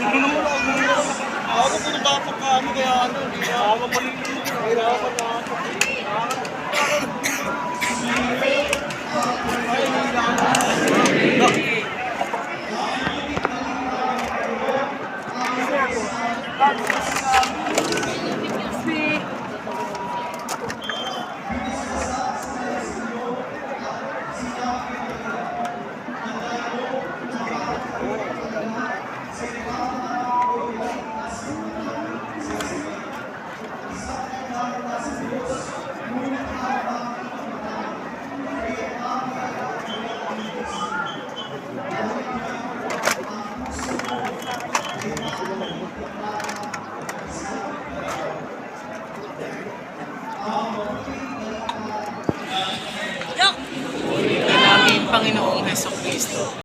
Ako pinabapag ka ano kaya ano, hindi ako maliliit. Hirapan na ako. Ito namin Panginoong Heso Kristo.